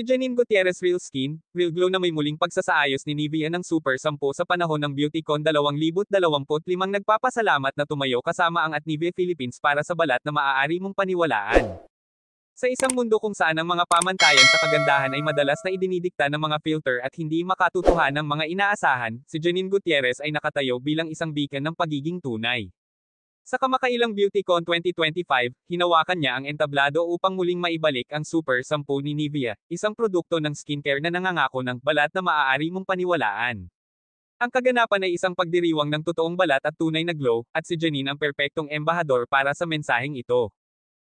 Janine Gutierrez Real Skin, Real Glow na may muling pagsasaayos ni Nivea ng Super 10 sa panahon ng BeautyCon 2025 nagpapasalamat na tumayo kasama ang @Nivea Philippines para sa balat na maaari mong paniwalaan. Sa isang mundo kung saan ang mga pamantayan sa kagandahan ay madalas na idinidikta ng mga filter at hindi makatutuhan ng mga inaasahan, si Janine Gutierrez ay nakatayo bilang isang beacon ng pagiging tunay. Sa kamakailang BeautyCon 2025, hinawakan niya ang entablado upang muling maibalik ang Super 10 ni Nivea, isang produkto ng skincare na nangangako ng balat na maaari mong paniwalaan. Ang kaganapan ay isang pagdiriwang ng totoong balat at tunay na glow, at si Janine ang perpektong embahador para sa mensaheng ito.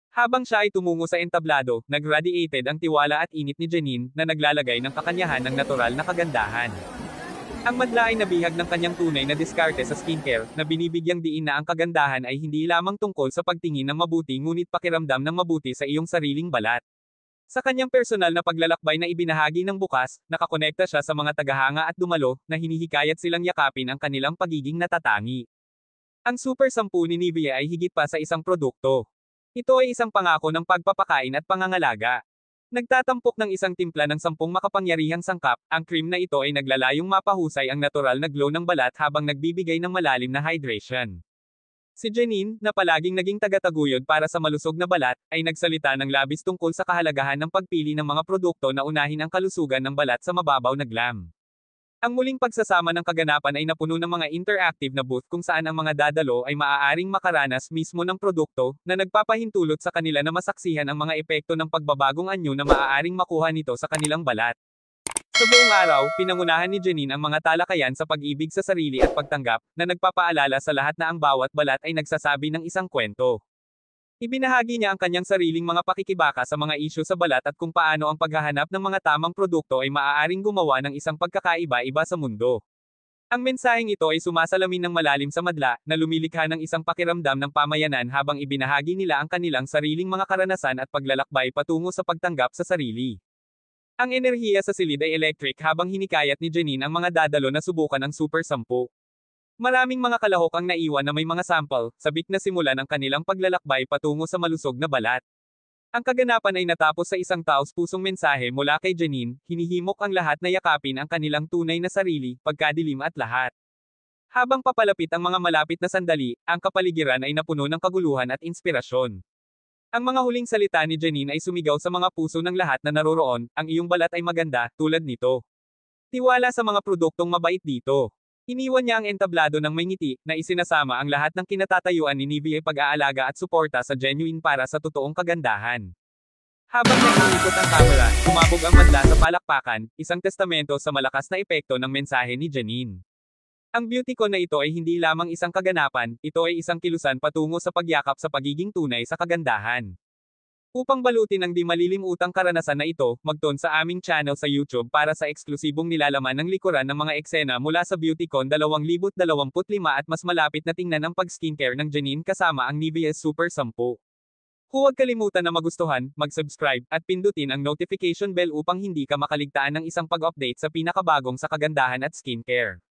Habang siya ay tumungo sa entablado, nag-radiated ang tiwala at init ni Janine, na naglalagay ng kakanyahan ng natural na kagandahan. Ang madla ay nabihag ng kanyang tunay na diskarte sa skincare, na binibigyang diin na ang kagandahan ay hindi lamang tungkol sa pagtingin ng mabuti ngunit pakiramdam ng mabuti sa iyong sariling balat. Sa kanyang personal na paglalakbay na ibinahagi ng bukas, nakakonekta siya sa mga tagahanga at dumalo, na hinihikayat silang yakapin ang kanilang pagiging natatangi. Ang Super 10 ni Nivea ay higit pa sa isang produkto. Ito ay isang pangako ng pagpapakain at pangangalaga. Nagtatampok ng isang timpla ng 10 makapangyarihang sangkap, ang cream na ito ay naglalayong mapahusay ang natural na glow ng balat habang nagbibigay ng malalim na hydration. Si Janine, na palaging naging tagataguyod para sa malusog na balat, ay nagsalita ng labis tungkol sa kahalagahan ng pagpili ng mga produkto na unahin ang kalusugan ng balat sa mababaw na glam. Ang muling pagsasama ng kaganapan ay napuno ng mga interactive na booth kung saan ang mga dadalo ay maaaring makaranas mismo ng produkto, na nagpapahintulot sa kanila na masaksihan ang mga epekto ng pagbabagong anyo na maaaring makuha nito sa kanilang balat. Sa buong araw, pinangunahan ni Janine ang mga talakayan sa pag-ibig sa sarili at pagtanggap, na nagpapaalala sa lahat na ang bawat balat ay nagsasabi ng isang kwento. Ibinahagi niya ang kanyang sariling mga pakikibaka sa mga isyu sa balat at kung paano ang paghahanap ng mga tamang produkto ay maaaring gumawa ng isang pagkakaiba-iba sa mundo. Ang mensaheng ito ay sumasalamin ng malalim sa madla, na lumilikha ng isang pakiramdam ng pamayanan habang ibinahagi nila ang kanilang sariling mga karanasan at paglalakbay patungo sa pagtanggap sa sarili. Ang enerhiya sa silid ay electric habang hinikayat ni Janine ang mga dadalo na subukan ang Super 10. Maraming mga kalahok ang naiwan na may mga sample, sabik na simulan ang kanilang paglalakbay patungo sa malusog na balat. Ang kaganapan ay natapos sa isang taos-pusong mensahe mula kay Janine, hinihimok ang lahat na yakapin ang kanilang tunay na sarili, pagkadilim at lahat. Habang papalapit ang mga malapit na sandali, ang kapaligiran ay napuno ng kaguluhan at inspirasyon. Ang mga huling salita ni Janine ay sumigaw sa mga puso ng lahat na naroroon, ang iyong balat ay maganda, tulad nito. Tiwala sa mga produktong mabait dito. Iniwan niya ang entablado ng may ngiti, na isinasama ang lahat ng kinatatayuan ni Nivea pag-aalaga at suporta sa genuine para sa totoong kagandahan. Habang nag-iikot ang kamera, kumabog ang madla sa palakpakan, isang testamento sa malakas na epekto ng mensahe ni Janine. Ang BeautyCon na ito ay hindi lamang isang kaganapan, ito ay isang kilusan patungo sa pagyakap sa pagiging tunay sa kagandahan. Upang balutin ang di malilimutang karanasan na ito, mag-tune sa aming channel sa YouTube para sa eksklusibong nilalaman ng likuran ng mga eksena mula sa BeautyCon 2025 at mas malapit na tingnan ang pag-skincare ng Janine kasama ang Nivea Super 10. Huwag kalimutan na magustuhan, mag-subscribe, at pindutin ang notification bell upang hindi ka makaligtaan ng isang pag-update sa pinakabagong sa kagandahan at skincare.